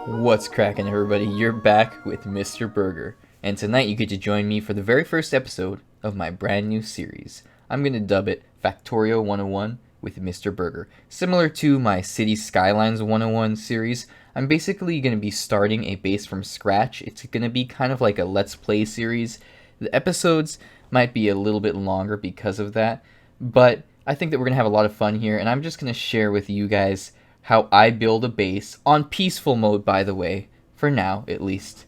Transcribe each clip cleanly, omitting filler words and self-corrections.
What's cracking, everybody? You're back with Mr. Berger, and tonight you get to join me for the very first episode of my brand new series. I'm going to dub it Factorio 101 with Mr. Berger. Similar to my City Skylines 101 series, I'm basically going to be starting a base from scratch. It's going to be kind of like a Let's Play series. The episodes might be a little bit longer because of that, but I think that we're going to have a lot of fun here, and I'm just going to share with you guys how I build a base on peaceful mode, by the way, for now at least.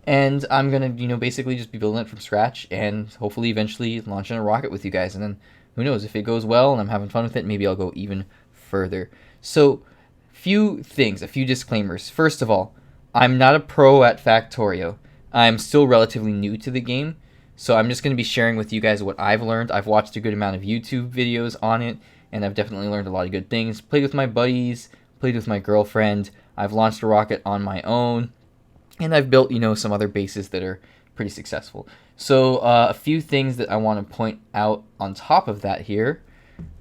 And I'm gonna, basically just be building it from scratch and hopefully eventually launching a rocket with you guys. And then who knows, if it goes well and I'm having fun with it, maybe I'll go even further. So, a few disclaimers. First of all, I'm not a pro at Factorio. I'm still relatively new to the game, so I'm just going to be sharing with you guys what I've learned. I've watched a good amount of YouTube videos on it, and I've definitely learned a lot of good things. Played with my buddies, played with my girlfriend. I've launched a rocket on my own, and I've built, some other bases that are pretty successful. So a few things that I want to point out on top of that here.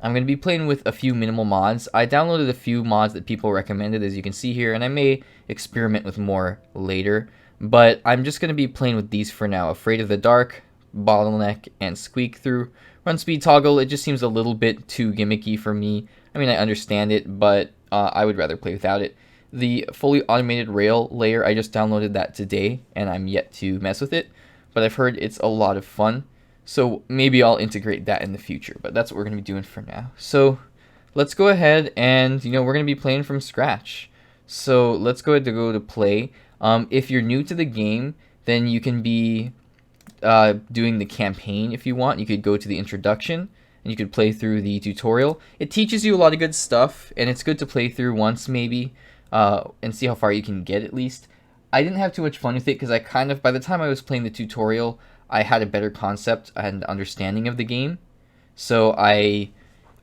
I'm going to be playing with a few minimal mods. I downloaded a few mods that people recommended, as you can see here, and I may experiment with more later. But I'm just going to be playing with these for now. Afraid of the Dark, Bottleneck, and Squeak Through. Run Speed Toggle, it just seems a little bit too gimmicky for me. I mean, I understand it, but I would rather play without it. The fully automated rail layer, I just downloaded that today, and I'm yet to mess with it. But I've heard it's a lot of fun, so maybe I'll integrate that in the future. But that's what we're going to be doing for now. So let's go ahead and, we're going to be playing from scratch. So let's go ahead to go to play. If you're new to the game, then you can be doing the campaign if you want. You could go to the introduction and you could play through the tutorial. It teaches you a lot of good stuff, and it's good to play through once maybe and see how far you can get at least. I didn't have too much fun with it because by the time I was playing the tutorial, I had a better concept and understanding of the game. So I,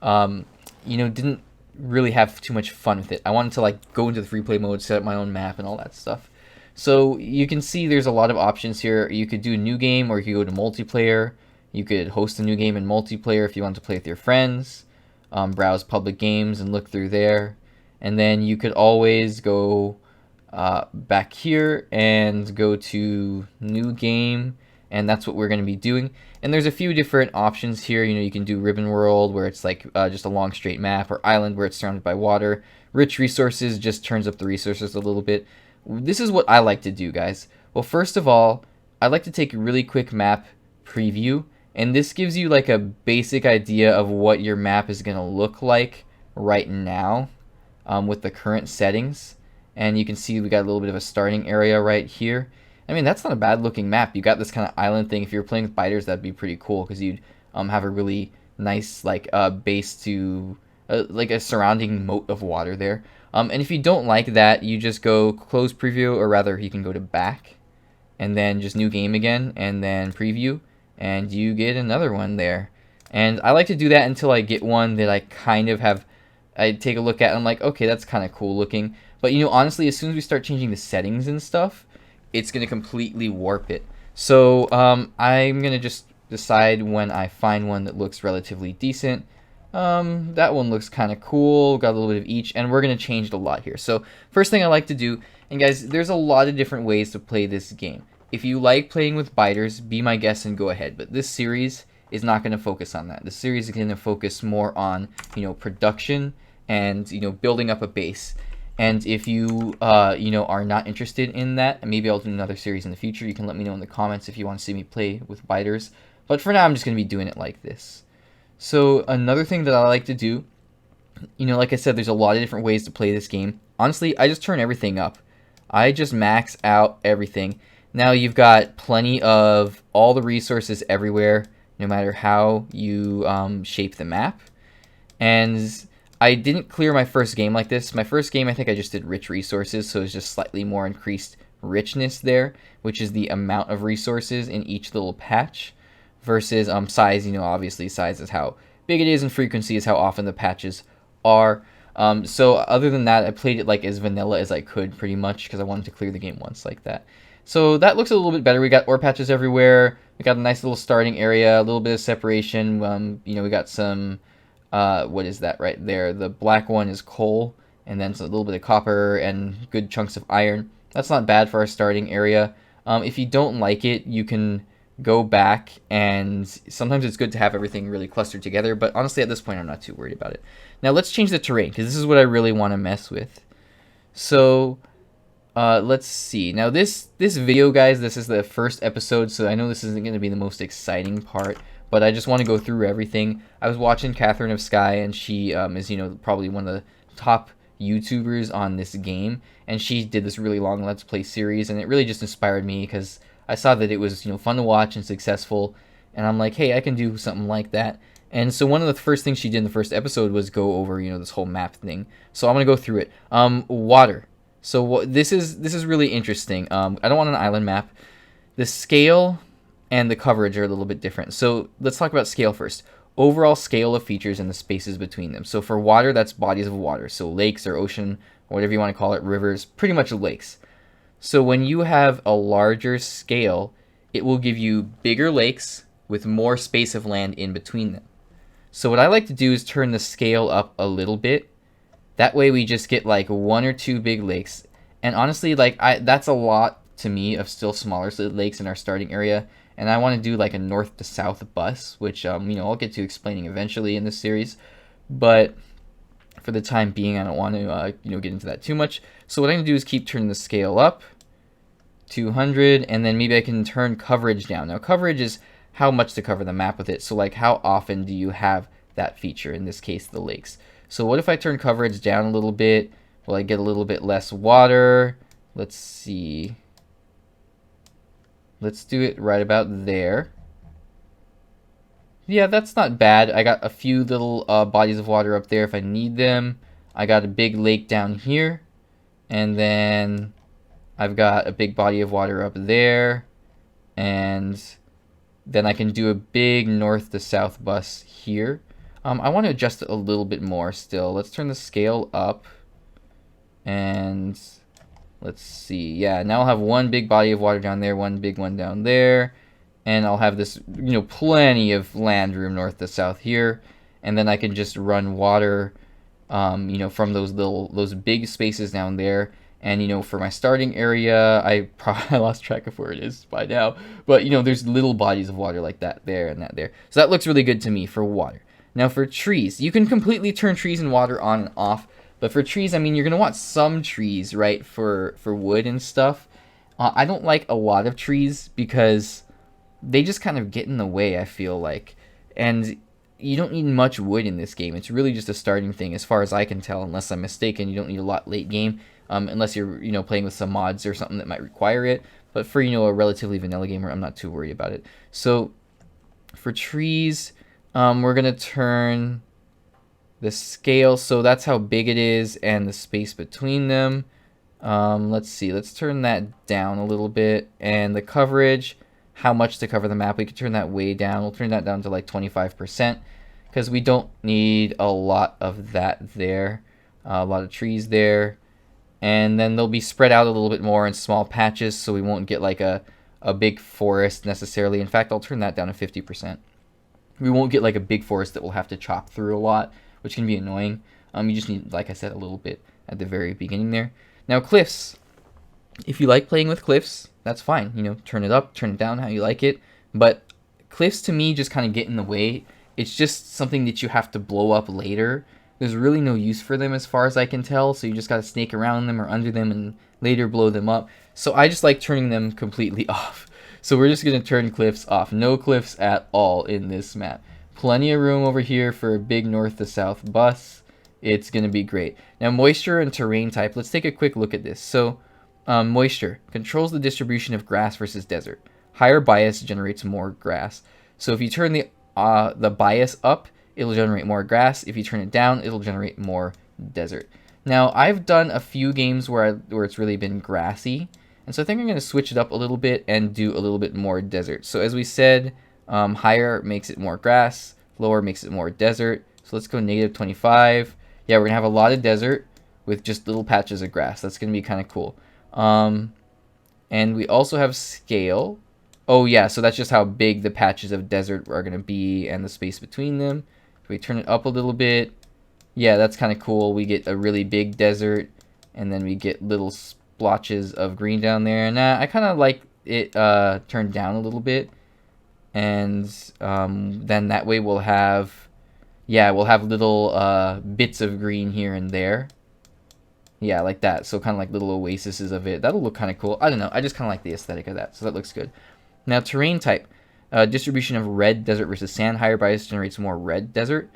didn't really have too much fun with it. I wanted to go into the free play mode, set up my own map and all that stuff. So you can see there's a lot of options here. You could do a new game, or you could go to multiplayer. You could host a new game in multiplayer if you want to play with your friends. Browse public games and look through there. And then you could always go back here and go to new game, and that's what we're going to be doing. And there's a few different options here. You can do Ribbon World, where it's just a long straight map, or Island, where it's surrounded by water. Rich Resources just turns up the resources a little bit. This is what I like to do, guys. Well, first of all, I like to take a really quick map preview, and this gives you a basic idea of what your map is going to look like right now with the current settings. And you can see we got a little bit of a starting area right here. I mean, that's not a bad looking map. You got this kind of island thing. If you were playing with biters, that'd be pretty cool, because you'd have a really nice base to a surrounding moat of water there. And if you don't like that, you just go close preview, or rather you can go to back and then just new game again and then preview, and you get another one there. And I like to do that until I get one that I take a look at and I'm like, okay, that's kind of cool looking. But honestly, as soon as we start changing the settings and stuff, it's going to completely warp it. So I'm going to just decide when I find one that looks relatively decent. That one looks kind of cool, got a little bit of each, and we're going to change it a lot here. So first thing I like to do, and guys, there's a lot of different ways to play this game. If you like playing with biters, be my guest and go ahead. But this series is not going to focus on that. The series is going to focus more on, production and, building up a base. And if you, are not interested in that, maybe I'll do another series in the future. You can let me know in the comments if you want to see me play with biters. But for now, I'm just going to be doing it like this. So another thing that I like to do, like I said, there's a lot of different ways to play this game. Honestly, I just turn everything up. I just max out everything. Now you've got plenty of all the resources everywhere, no matter how you shape the map. And I didn't clear my first game like this. My first game, I think I just did rich resources, so it's just slightly more increased richness there, which is the amount of resources in each little patch, versus size. Obviously size is how big it is, and frequency is how often the patches are. So other than that, I played it as vanilla as I could, pretty much, because I wanted to clear the game once like that. So that looks a little bit better. We got ore patches everywhere. We got a nice little starting area, a little bit of separation. We got some what is that right there? The black one is coal, and then a little bit of copper and good chunks of iron. That's not bad for our starting area. If you don't like it, you can go back, and sometimes it's good to have everything really clustered together, but honestly at this point I'm not too worried about it. Now let's change the terrain, because this is what I really want to mess with. So let's see. Now this video, guys, this is the first episode, so I know this isn't going to be the most exciting part, but I just want to go through everything. I was watching Catherine of Sky, and she is, you know, probably one of the top YouTubers on this game, and she did this really long Let's Play series, and it really just inspired me because I saw that it was, you know, fun to watch and successful, and I'm like, hey, I can do something like that. And so one of the first things she did in the first episode was go over, you know, this whole map thing. So I'm gonna go through it. Water. So this is really interesting. I don't want an island map. The scale and the coverage are a little bit different. So let's talk about scale first. Overall scale of features and the spaces between them. So for water, that's bodies of water. So lakes or ocean, or whatever you want to call it, rivers, pretty much lakes. So when you have a larger scale, it will give you bigger lakes with more space of land in between them. So what I like to do is turn the scale up a little bit. That way we just get like 1 or 2 big lakes. And honestly, like that's a lot to me of still smaller lakes in our starting area. And I want to do like a north to south bus, which you know, I'll get to explaining eventually in this series. But for the time being, I don't want to you know, get into that too much. So what I'm going to do is keep turning the scale up, 200, and then maybe I can turn coverage down. Now coverage is how much to cover the map with it. So like how often do you have that feature, in this case the lakes. So what if I turn coverage down a little bit? Will I get a little bit less water? Let's see. Let's do it right about there. Yeah, that's not bad. I got a few little bodies of water up there if I need them. I got a big lake down here. And then I've got a big body of water up there. And then I can do a big north to south bus here. I want to adjust it a little bit more still. Let's turn the scale up. And let's see. Yeah, now I'll have one big body of water down there, one big one down there. And I'll have this, you know, plenty of land room north to south here. And then I can just run water, you know, from those big spaces down there. And, you know, for my starting area, I probably lost track of where it is by now. But, you know, there's little bodies of water like that there and that there. So that looks really good to me for water. Now for trees, you can completely turn trees and water on and off. But for trees, I mean, you're going to want some trees, right, for wood and stuff. I don't like a lot of trees because they just kind of get in the way, I feel like. And you don't need much wood in this game. It's really just a starting thing, as far as I can tell, unless I'm mistaken. You don't need a lot late game, unless you're, you know, playing with some mods or something that might require it. But for, you know, a relatively vanilla gamer, I'm not too worried about it. So for trees, we're going to turn the scale, so that's how big it is, and the space between them. Let's see, let's turn that down a little bit. And the coverage, how much to cover the map, we can turn that way down. We'll turn that down to like 25%, because we don't need a lot of that there. A lot of trees there. And then they'll be spread out a little bit more in small patches, so we won't get like a big forest necessarily. In fact, I'll turn that down to 50%. We won't get like a big forest that we'll have to chop through a lot, which can be annoying. You just need, like I said, a little bit at the very beginning there. Now cliffs. If you like playing with cliffs, that's fine. You know, turn it up, turn it down, how you like it. But cliffs to me just kind of get in the way. It's just something that you have to blow up later. There's really no use for them as far as I can tell, so you just gotta snake around them or under them and later blow them up. So I just like turning them completely off. So we're just gonna turn cliffs off. No cliffs at all in this map. Plenty of room over here for a big north to south bus. It's gonna be great. Now moisture and terrain type, let's take a quick look at this. So moisture controls the distribution of grass versus desert. Higher bias generates more grass. So if you turn the bias up, it'll generate more grass. If you turn it down, it'll generate more desert. Now I've done a few games where it's really been grassy, and so I think I'm going to switch it up a little bit and do a little bit more desert. So as we said, higher makes it more grass, lower makes it more desert. So let's go -25. Yeah, we're going to have a lot of desert with just little patches of grass. That's going to be kind of cool. And we also have scale. Oh yeah, so that's just how big the patches of desert are going to be and the space between them. If we turn it up a little bit, yeah, that's kind of cool. We get a really big desert, and then we get little splotches of green down there. And I kind of like it turned down a little bit. And then that way we'll have, yeah, we'll have little bits of green here and there. Yeah, like that. So kind of like little oases of it. That'll look kind of cool. I don't know. I just kind of like the aesthetic of that. So that looks good. Now, terrain type. Distribution of red desert versus sand. Higher bias generates more red desert.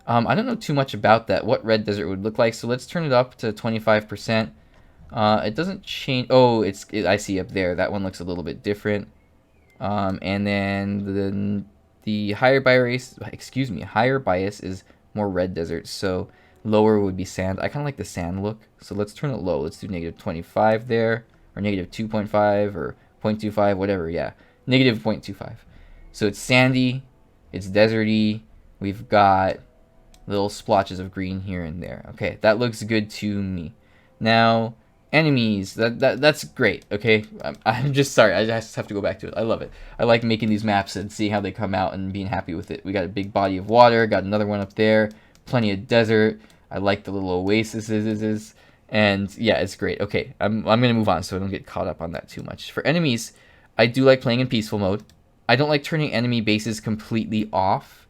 I don't know too much about that, what red desert would look like. So let's turn it up to 25%. It doesn't change. Oh, I see up there. That one looks a little bit different. And then the higher bias, higher bias is more red desert. So lower would be sand. I kind of like the sand look. So let's turn it low. Let's do negative 25 there, or negative 2.5 or 0.25, whatever. Yeah, negative 0.25. So it's sandy, it's deserty. We've got little splotches of green here and there. Okay, that looks good to me. Now, enemies, that's great. Okay, I'm just sorry, I just have to go back to it. I love it. I like making these maps and seeing how they come out and being happy with it. We got a big body of water, got another one up there, plenty of desert. I like the little oases, and yeah, it's great. Okay, I'm gonna move on so I don't get caught up on that too much. For enemies, I do like playing in peaceful mode. I don't like turning enemy bases completely off,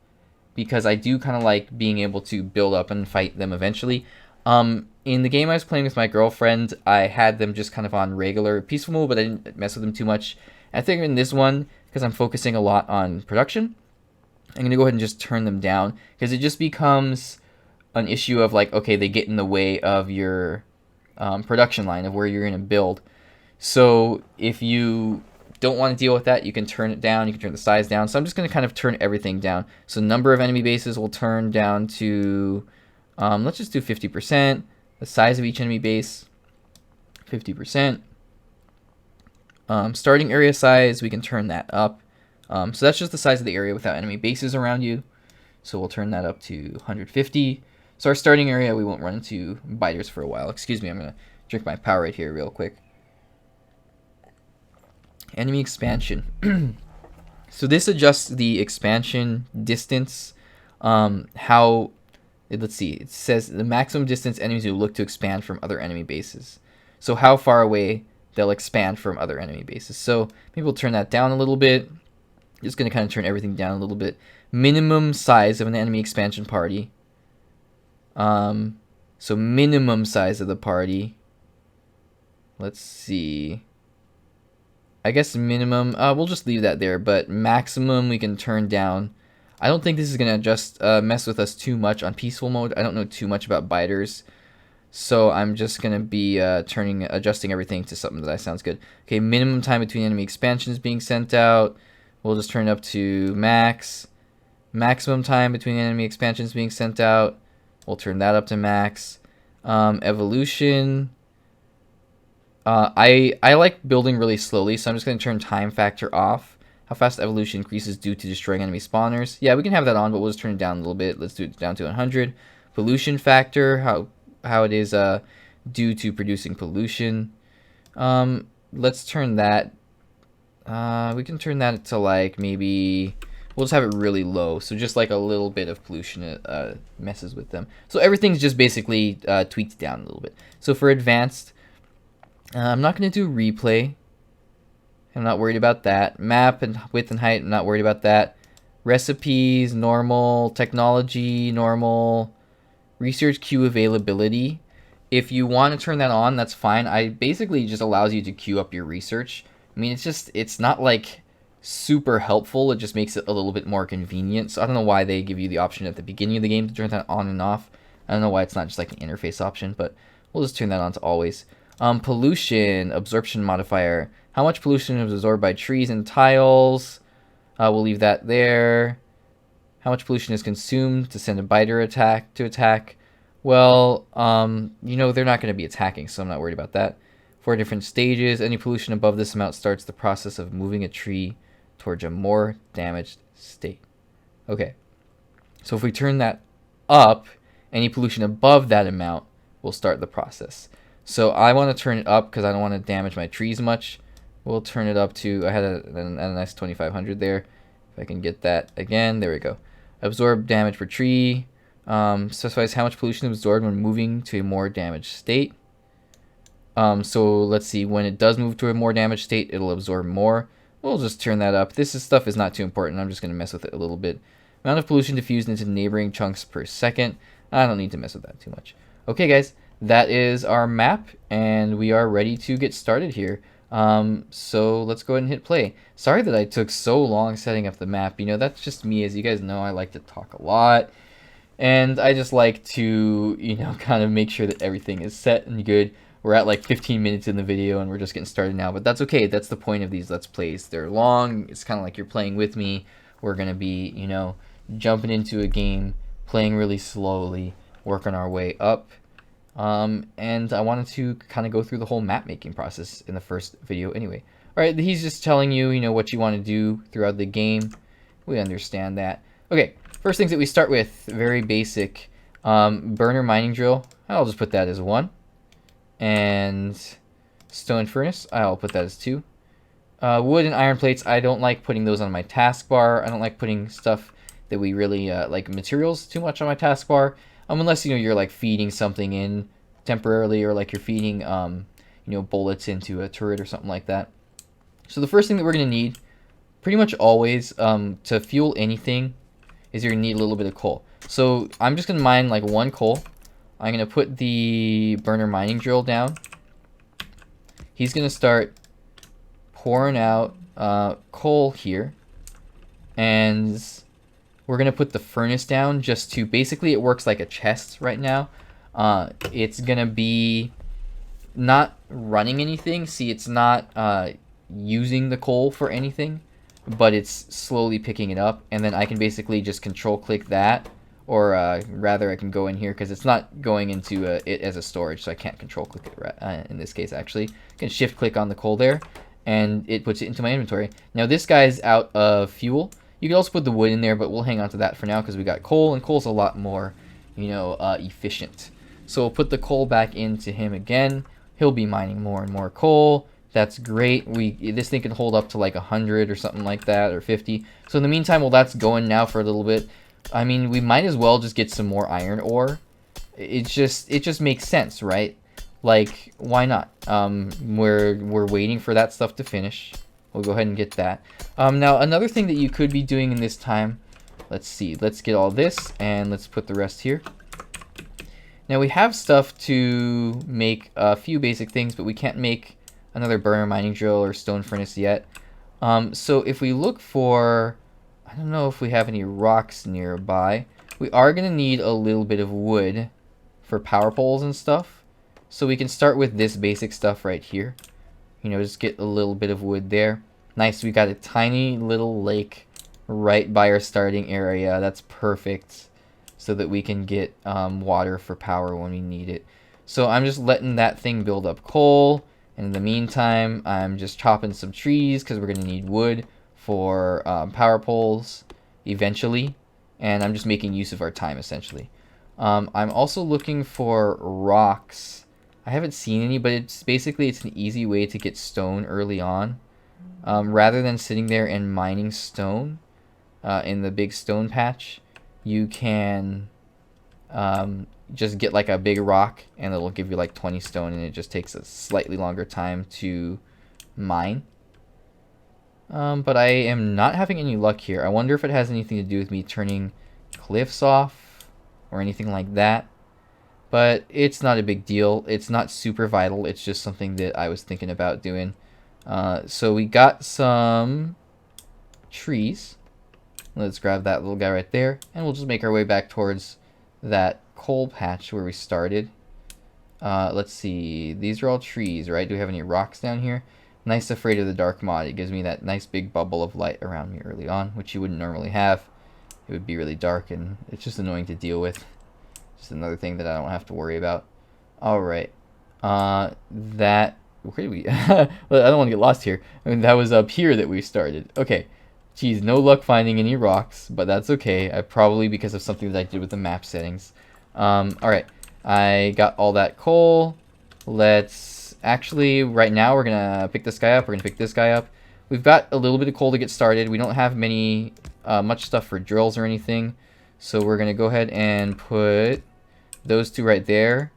because I do kind of like being able to build up and fight them eventually. In the game I was playing with my girlfriend, I had them just kind of on regular peaceful mode, but I didn't mess with them too much. I think in this one, because I'm focusing a lot on production, I'm going to go ahead and just turn them down, because it just becomes an issue of like, okay, they get in the way of your production line of where you're going to build. So if you don't want to deal with that, you can turn it down, you can turn the size down. So I'm just going to kind of turn everything down. So number of enemy bases will turn down to, let's just do 50%. The size of each enemy base, 50%. Starting area size, we can turn that up. So that's just the size of the area without enemy bases around you. So we'll turn that up to 150. So our starting area, we won't run into biters for a while. Excuse me, I'm going to drink my Powerade here real quick. Enemy expansion. So this adjusts the expansion distance. Let's see. It says the maximum distance enemies will look to expand from other enemy bases. So how far away they'll expand from other enemy bases. So maybe we'll turn that down a little bit. Just going to kind of turn everything down a little bit. Minimum size of an enemy expansion party. So minimum size of the party. Let's see. I guess minimum, we'll just leave that there, but maximum we can turn down. I don't think this is going to just mess with us too much on peaceful mode. I don't know too much about biters, so I'm just going to be adjusting everything to something that sounds good. Okay, minimum time between enemy expansions being sent out. We'll just turn it up to max. Maximum time between enemy expansions being sent out. We'll turn that up to max. Evolution. I like building really slowly, so I'm just going to turn time factor off. How fast evolution increases due to destroying enemy spawners. Yeah, we can have that on, but we'll just turn it down a little bit. Let's do it down to 100. Pollution factor, how it is due to producing pollution. Let's turn that. We can turn that to like maybe, we'll just have it really low. So just like a little bit of pollution messes with them. So everything's just basically tweaked down a little bit. So for advanced, I'm not going to do replay. I'm not worried about that. Map and width and height, I'm not worried about that. Recipes, normal. Technology, normal. Research queue availability. If you want to turn that on, that's fine. I basically just allows you to queue up your research. I mean, it's not like super helpful. It just makes it a little bit more convenient. So I don't know why they give you the option at the beginning of the game to turn that on and off. I don't know why it's not just like an interface option, but we'll just turn that on to always. Pollution, absorption modifier. How much pollution is absorbed by trees and tiles? We'll leave that there. How much pollution is consumed to send a biter to attack? Well, you know, they're not going to be attacking, so I'm not worried about that. 4 different stages. Any pollution above this amount starts the process of moving a tree towards a more damaged state. Okay. So if we turn that up, any pollution above that amount will start the process. So I want to turn it up because I don't want to damage my trees much. We'll turn it up to, I had a nice 2500 there. If I can get that again, there we go. Absorb damage per tree. Specifies how much pollution is absorbed when moving to a more damaged state. So let's see, when it does move to a more damaged state, it'll absorb more. We'll just turn that up. Stuff is not too important. I'm just going to mess with it a little bit. Amount of pollution diffused into neighboring chunks per second. I don't need to mess with that too much. Okay, guys, that is our map, and we are ready to get started here. So let's go ahead and hit play. Sorry that I took so long setting up the map. You know, that's just me. As you guys know, I like to talk a lot. And I just like to, you know, kind of make sure that everything is set and good. We're at like 15 minutes in the video and we're just getting started now, but that's okay. That's the point of these Let's Plays. They're long. It's kind of like you're playing with me. We're going to be, you know, jumping into a game, playing really slowly, working our way up. And I wanted to kind of go through the whole map making process in the first video anyway. All right, he's just telling you, you know, what you want to do throughout the game. We understand that. Okay, first things that we start with, very basic. Burner mining drill. I'll just put that as 1. And stone furnace, I'll put that as 2. Wood and iron plates, I don't like putting those on my taskbar. I don't like putting stuff that we really like materials too much on my taskbar. Unless, you know, you're like feeding something in temporarily, or like you're feeding you know, bullets into a turret or something like that. So the first thing that we're going to need pretty much always to fuel anything is you're going to need a little bit of coal. So I'm just going to mine like 1 coal. I'm going to put the burner mining drill down. He's going to start pouring out coal here. And we're going to put the furnace down just to, basically it works like a chest right now. It's going to be not running anything. See, it's not using the coal for anything, but it's slowly picking it up. And then I can basically just control click that. Or rather, I can go in here because it's not going into it as a storage, so I can't control click it in this case, actually. I can shift click on the coal there, and it puts it into my inventory. Now, this guy's out of fuel. You can also put the wood in there, but we'll hang on to that for now because we got coal, and coal's a lot more, you know, efficient. So we'll put the coal back into him again. He'll be mining more and more coal. That's great. This thing can hold up to like 100 or something like that, or 50. So in the meantime, while that's going now for a little bit, I mean, we might as well just get some more iron ore. It just makes sense, right? Like, why not? We're waiting for that stuff to finish. We'll go ahead and get that. Now, another thing that you could be doing in this time, let's see. Let's get all this, and let's put the rest here. Now, we have stuff to make a few basic things, but we can't make another burner mining drill or stone furnace yet. So if we look for... I don't know if we have any rocks nearby. We are going to need a little bit of wood for power poles and stuff. So we can start with this basic stuff right here. You know, just get a little bit of wood there. Nice, we got a tiny little lake right by our starting area. That's perfect. So that we can get water for power when we need it. So I'm just letting that thing build up coal. And in the meantime, I'm just chopping some trees because we're going to need wood for power poles eventually, and I'm just making use of our time essentially. I'm also looking for rocks. I haven't seen any, but it's an easy way to get stone early on, rather than sitting there and mining stone in the big stone patch. You can just get like a big rock and it'll give you like 20 stone, and it just takes a slightly longer time to mine. But I am not having any luck here. I wonder if it has anything to do with me turning cliffs off or anything like that. But it's not a big deal. It's not super vital. It's just something that I was thinking about doing. So we got some trees. Let's grab that little guy right there. And we'll just make our way back towards that coal patch where we started. Let's see. These are all trees, right? Do we have any rocks down here? Nice Afraid of the Dark mod. It gives me that nice big bubble of light around me early on, which you wouldn't normally have. It would be really dark, and it's just annoying to deal with. Just another thing that I don't have to worry about. Alright. Where did we... well, I don't want to get lost here. I mean, that was up here that we started. Okay. Geez, no luck finding any rocks, but that's okay. Probably because of something that I did with the map settings. Alright. I got all that coal. Let's... Actually, right now we're gonna pick this guy up. We're gonna pick this guy up. We've got a little bit of coal to get started. We don't have much stuff for drills or anything. So we're gonna go ahead and put those two right there.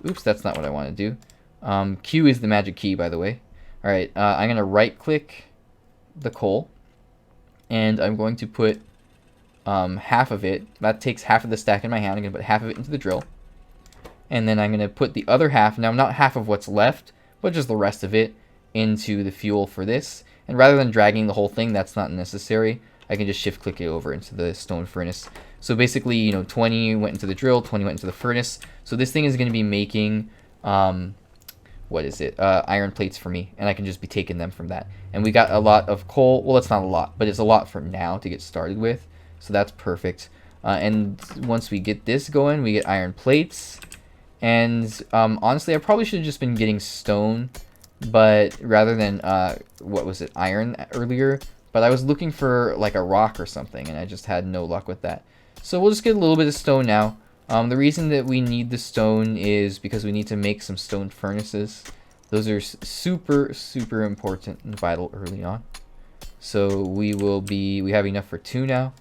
Oops, that's not what I want to do. Q is the magic key, by the way. Alright, I'm going to right click the coal, and I'm going to put half of it. That takes half of the stack in my hand. I'm going to put half of it into the drill. And then I'm going to put the other half, now not half of what's left, but just the rest of it, into the fuel for this. And rather than dragging the whole thing, that's not necessary. I can just shift click it over into the stone furnace. So basically, you know, 20 went into the drill, 20 went into the furnace. So this thing is going to be making, what is it, iron plates for me. And I can just be taking them from that. And we got a lot of coal. Well, it's not a lot, but it's a lot for now to get started with. So that's perfect. And once we get this going, we get iron plates. And honestly, I probably should have just been getting stone, but rather than, what was it, iron earlier. But I was looking for like a rock or something, and I just had no luck with that. So we'll just get a little bit of stone now. The reason that we need the stone is because we need to make some stone furnaces. Those are super, super important and vital early on. So we have enough for 2 now.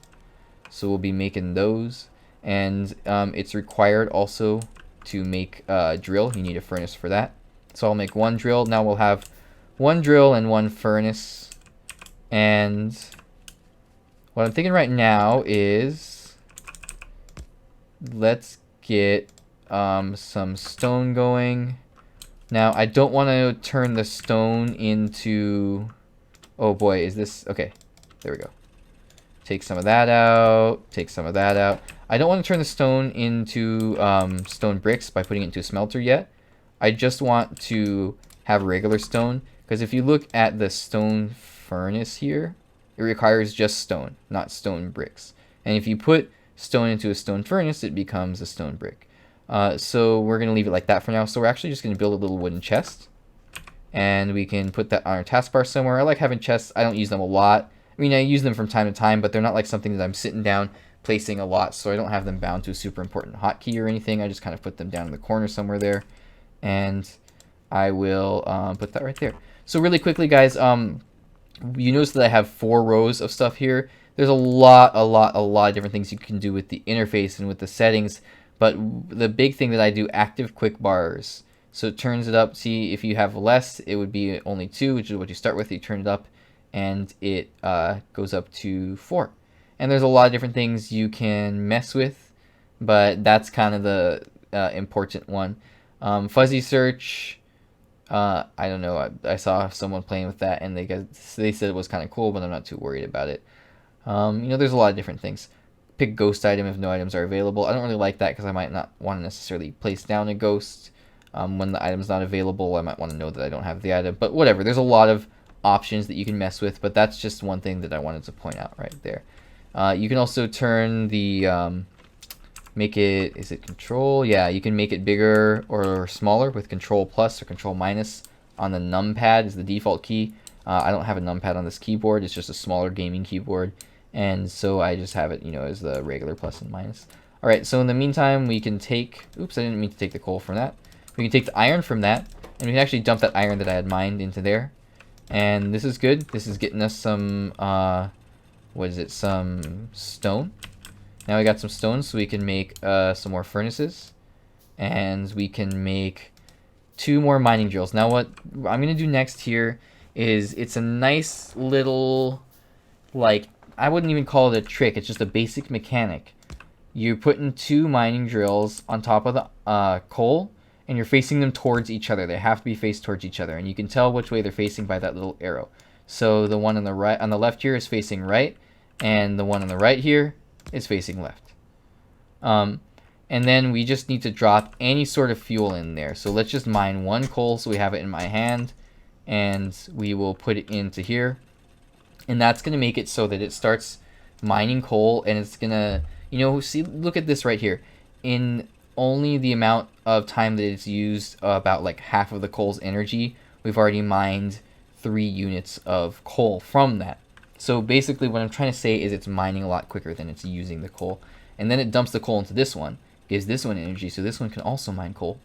So we'll be making those. And it's required also to make a drill. You need a furnace for that. So I'll make 1 drill. Now we'll have 1 drill and 1 furnace. And what I'm thinking right now is let's get some stone going. Now I don't want to turn the stone into, oh boy, is this okay? There we go. Take some of that out, take some of that out. I don't want to turn the stone into stone bricks by putting it into a smelter yet. I just want to have regular stone, because if you look at the stone furnace here, it requires just stone, not stone bricks. And if you put stone into a stone furnace, it becomes a stone brick. So we're going to leave it like that for now. So we're actually just going to build a little wooden chest, and we can put that on our taskbar somewhere. I like having chests. I don't use them a lot. I mean, I use them from time to time, but they're not like something that I'm sitting down placing a lot, so I don't have them bound to a super important hotkey or anything. I just kind of put them down in the corner somewhere there, and I will put that right there. So really quickly, guys, you notice that I have 4 rows of stuff here. There's a lot of different things you can do with the interface and with the settings, but the big thing that I do, active quick bars. So it turns it up. See, if you have less, it would be only 2, which is what you start with. You turn it up, and it goes up to 4. And there's a lot of different things you can mess with, but that's kind of the important one. Fuzzy search, I don't know. I saw someone playing with that, and they said it was kind of cool, but I'm not too worried about it. You know, there's a lot of different things. Pick ghost item if no items are available. I don't really like that because I might not want to necessarily place down a ghost. When the item's not available, I might want to know that I don't have the item. But whatever, there's a lot of options that you can mess with, but that's just one thing that I wanted to point out right there. You can also turn the make it, is it control? Yeah, you can make it bigger or smaller with control plus or control minus on the numpad is the default key. I don't have a numpad on this keyboard. It's just a smaller gaming keyboard, and so I just have it, you know, as the regular plus and minus. All right, so in the meantime, we can take, oops, I didn't mean to take the coal from that. We can take the iron from that, and we can actually dump that iron that I had mined into there. And this is good. This is getting us some, what is it, some stone. Now we got some stone, so we can make some more furnaces. And we can make 2 more mining drills. Now what I'm going to do next here is, it's a nice little, like, I wouldn't even call it a trick. It's just a basic mechanic. You're putting 2 mining drills on top of the coal, and you're facing them towards each other. They have to be faced towards each other, and you can tell which way they're facing by that little arrow. So the one on the right, on the left here, is facing right, and the one on the right here is facing left. And then we just need to drop any sort of fuel in there. So let's just mine 1 coal, so we have it in my hand, and we will put it into here, and that's going to make it so that it starts mining coal, and it's going to, you know, see, look at this right here. In only the amount of time that it's used, about like half of the coal's energy, we've already mined 3 units of coal from that. So basically what I'm trying to say is it's mining a lot quicker than it's using the coal. And then it dumps the coal into this one, gives this one energy, so this one can also mine coal.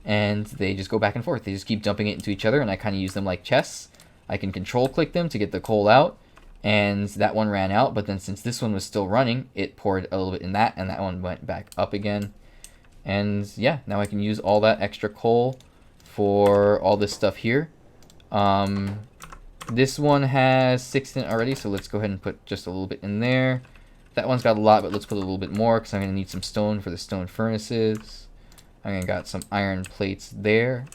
And they just go back and forth. They just keep dumping it into each other, and I kind of use them like chests. I can control click them to get the coal out, and that one ran out, but then since this one was still running, it poured a little bit in that, and that one went back up again. And yeah, now I can use all that extra coal for all this stuff here. This one has 6 in it already, so let's go ahead and put just a little bit in there. That one's got a lot, but let's put a little bit more because I'm going to need some stone for the stone furnaces. I'm going to got some iron plates there.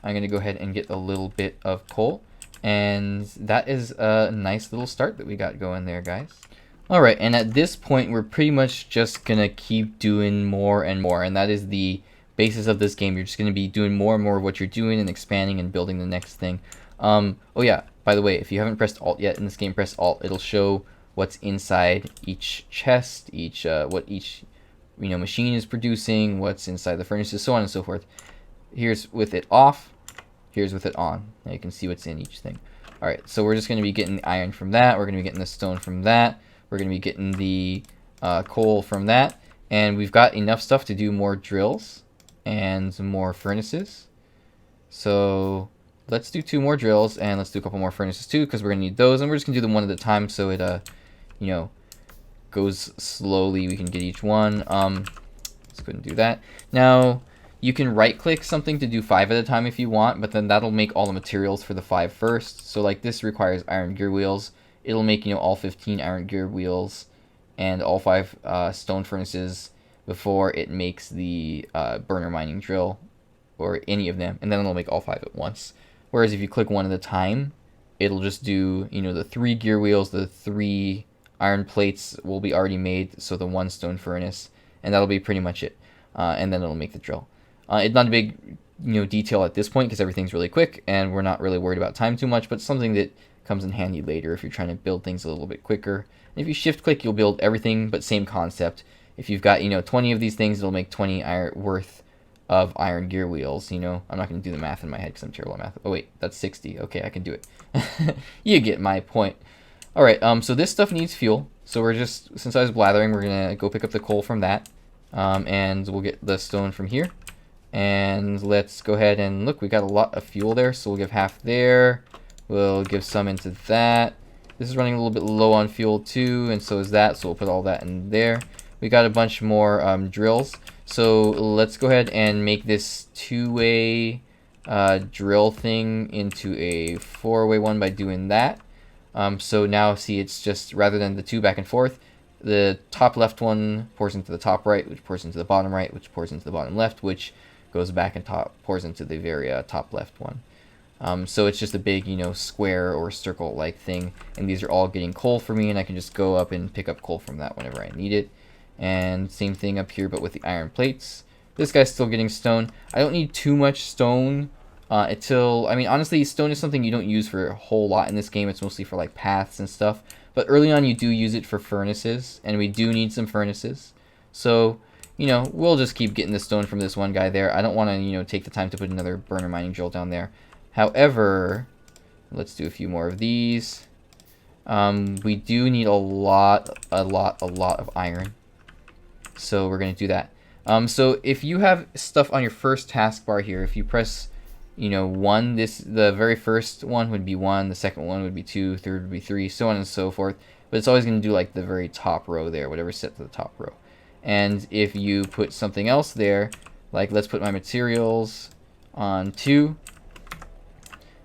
I'm going to go ahead and get a little bit of coal. And that is a nice little start that we got going there, guys. Alright, and at this point, we're pretty much just going to keep doing more and more. And that is the basis of this game. You're just going to be doing more and more of what you're doing and expanding and building the next thing. Oh yeah, by the way, if you haven't pressed Alt yet in this game, press Alt. It'll show what's inside each chest, what each machine is producing, what's inside the furnaces, so on and so forth. Here's with it off, here's with it on. Now you can see what's in each thing. Alright, so we're just going to be getting the iron from that, we're going to be getting the stone from that, we're going to be getting the coal from that, and we've got enough stuff to do more drills and some more furnaces. So let's do 2 more drills, and let's do a couple more furnaces too, because we're going to need those, and we're just going to do them one at a time so it goes slowly. We can get each one. Let's go ahead and do that. Now, you can right-click something to do 5 at a time if you want, but then that'll make all the materials for the 5 first. So like this requires iron gear wheels. It'll make, all 15 iron gear wheels and all 5 stone furnaces before it makes the burner mining drill or any of them, and then it'll make all 5 at once. Whereas if you click one at a time, it'll just do, the 3 gear wheels, the 3 iron plates will be already made, so the 1 stone furnace, and that'll be pretty much it. And then it'll make the drill. It's not a big, detail at this point because everything's really quick, and we're not really worried about time too much, but something that comes in handy later if you're trying to build things a little bit quicker. And if you shift click, you'll build everything, but same concept. If you've got, 20 of these things, it'll make 20 iron worth of iron gear wheels. I'm not going to do the math in my head because I'm terrible at math. Oh wait, that's 60. Okay, I can do it. You get my point. Alright, so this stuff needs fuel. So we're just, since I was blathering, we're going to go pick up the coal from that. And we'll get the stone from here. And let's go ahead and look, we got a lot of fuel there. So we'll give half there. We'll give some into that. This is running a little bit low on fuel too, and so is that. So we'll put all that in there. We got a bunch more drills. So let's go ahead and make this 2-way drill thing into a 4-way one by doing that. So now see, it's just, rather than the 2 back and forth, the top left one pours into the top right, which pours into the bottom right, which pours into the bottom left, which goes back and pours into the very top left one. So it's just a big, square or circle-like thing, and these are all getting coal for me, and I can just go up and pick up coal from that whenever I need it. And same thing up here, but with the iron plates. This guy's still getting stone. I don't need too much stone honestly, stone is something you don't use for a whole lot in this game. It's mostly for like paths and stuff. But early on, you do use it for furnaces, and we do need some furnaces. So, we'll just keep getting the stone from this one guy there. I don't want to, take the time to put another burner mining drill down there. However, let's do a few more of these. We do need a lot of iron. So we're going to do that. So if you have stuff on your first taskbar here, if you press, 1, the very first one would be 1, the second one would be 2, third would be 3, so on and so forth. But it's always going to do like the very top row there, whatever's set to the top row. And if you put something else there, like let's put my materials on 2,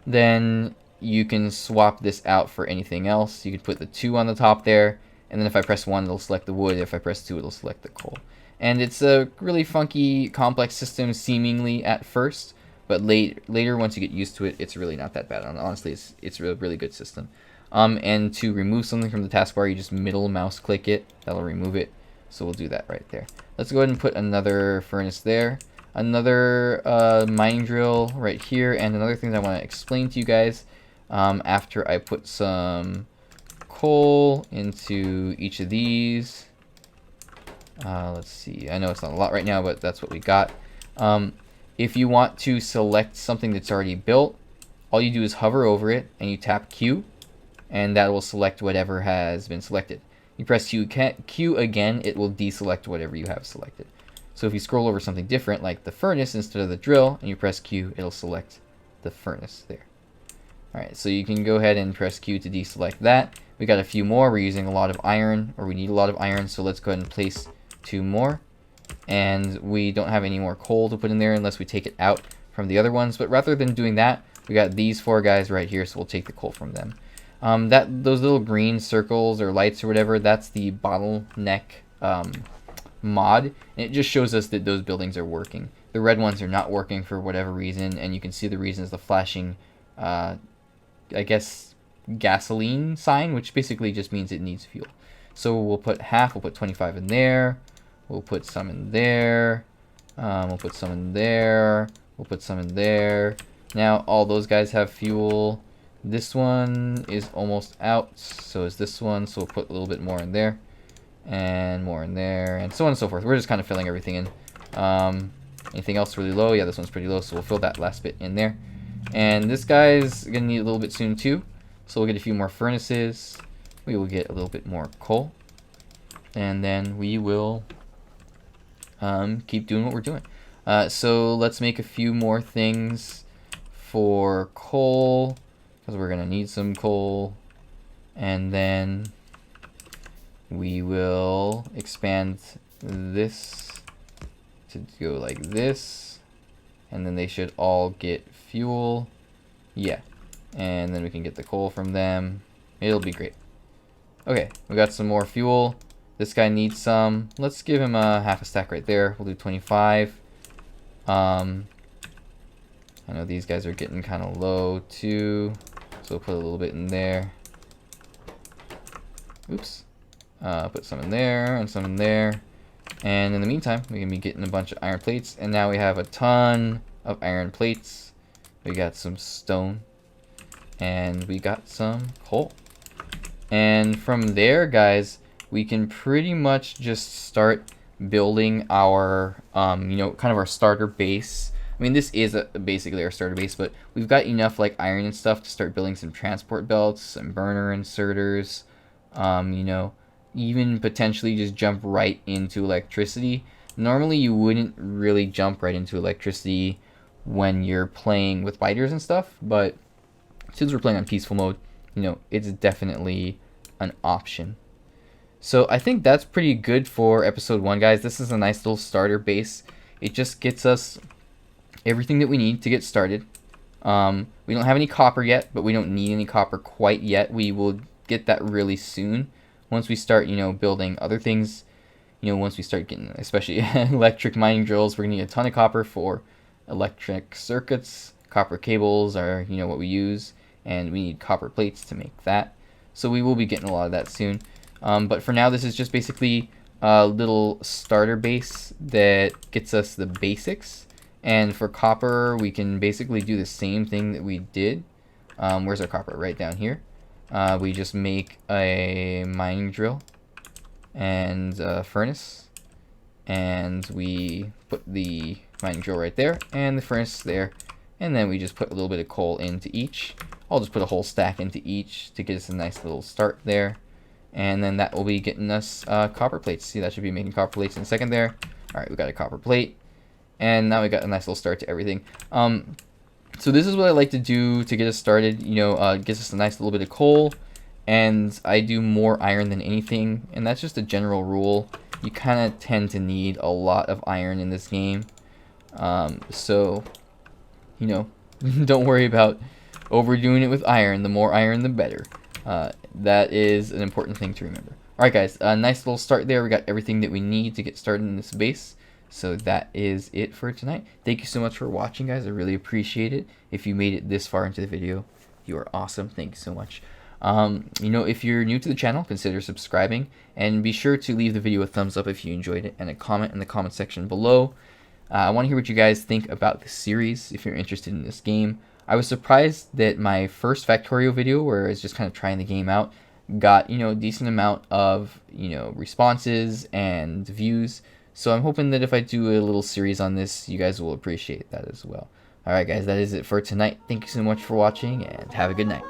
then you can swap this out for anything else. You could put the 2 on the top there, and then if I press 1, it'll select the wood. If I press 2, it'll select the coal. And it's a really funky, complex system seemingly at first, but later, once you get used to it, it's really not that bad. Honestly, it's a really good system. And to remove something from the taskbar, you just middle mouse click it. That'll remove it. So we'll do that right there. Let's go ahead and put another furnace there. Another mining drill right here. And another thing that I want to explain to you guys, after I put some coal into each of these. Let's see. I know it's not a lot right now, but that's what we got. If you want to select something that's already built, all you do is hover over it and you tap Q, and that will select whatever has been selected. You press Q again, it will deselect whatever you have selected. So if you scroll over something different, like the furnace instead of the drill, and you press Q, it'll select the furnace there. Alright, so you can go ahead and press Q to deselect that. We got a few more. We're using a lot of iron, or we need a lot of iron, so let's go ahead and place 2 more. And we don't have any more coal to put in there unless we take it out from the other ones. But rather than doing that, we got these 4 guys right here, so we'll take the coal from them. Those little green circles or lights or whatever, that's the bottleneck mod, and it just shows us that those buildings are working. The red ones are not working for whatever reason, and you can see the reason is the flashing, I guess, gasoline sign, which basically just means it needs fuel. So we'll put half, we'll put 25 in there, we'll put some in there, we'll put some in there, we'll put some in there. Now all those guys have fuel. This one is almost out, so is this one, so we'll put a little bit more in there, and more in there, and so on and so forth. We're just kind of filling everything in. Anything else really low? Yeah, this one's pretty low, so we'll fill that last bit in there. And this guy's gonna need a little bit soon too, so we'll get a few more furnaces. We will get a little bit more coal, and then we will keep doing what we're doing. So let's make a few more things for coal, because we're gonna need some coal, and then we will expand this to go like this, and then they should all get fuel. Yeah, and then we can get the coal from them. It'll be great. Okay, we got some more fuel. This guy needs some. Let's give him a half a stack right there. We'll do 25. I know these guys are getting kind of low too, so we'll put a little bit in there. Oops. Put some in there and some in there. And in the meantime, we're going to be getting a bunch of iron plates. And now we have a ton of iron plates. We got some stone. And we got some coal. And from there, guys, we can pretty much just start building our, you know, kind of our starter base. I mean, this is basically our starter base, but we've got enough like iron and stuff to start building some transport belts, some burner inserters, you know, even potentially just jump right into electricity. Normally you wouldn't really jump right into electricity when you're playing with biters and stuff, but since we're playing on peaceful mode, you know, it's definitely an option. So I think that's pretty good for episode 1, guys. This is a nice little starter base. It just gets us everything that we need to get started. We don't have any copper yet, but we don't need any copper quite yet. We will get that really soon once we start, you know, building other things. You know, once we start getting, especially electric mining drills, we're gonna need a ton of copper for electric circuits. Copper cables are, you know, what we use, and we need copper plates to make that. So we will be getting a lot of that soon. But for now, this is just basically a little starter base that gets us the basics. And for copper, we can basically do the same thing that we did. Where's our copper? Right down here. We just make a mining drill and a furnace. And we put the mining drill right there and the furnace there. And then we just put a little bit of coal into each. I'll just put a whole stack into each to get us a nice little start there. And then that will be getting us copper plates. See, that should be making copper plates in a second there. Alright, we got a copper plate. And now we got a nice little start to everything. So this is what I like to do to get us started. You know, gives us a nice little bit of coal. And I do more iron than anything. And that's just a general rule. You kind of tend to need a lot of iron in this game. So, you know, don't worry about overdoing it with iron. The more iron, the better. That is an important thing to remember. Alright guys, a nice little start there. We got everything that we need to get started in this base. So that is it for tonight. Thank you so much for watching, guys. I really appreciate it. If you made it this far into the video, you are awesome. Thank you so much. You know, if you're new to the channel, consider subscribing. And be sure to leave the video a thumbs up if you enjoyed it, and a comment in the comment section below. I want to hear what you guys think about the series, if you're interested in this game. I was surprised that my first Factorio video, where I was just kind of trying the game out, got, you know, a decent amount of, you know, responses and views. So I'm hoping that if I do a little series on this, you guys will appreciate that as well. Alright guys, that is it for tonight. Thank you so much for watching, and have a good night.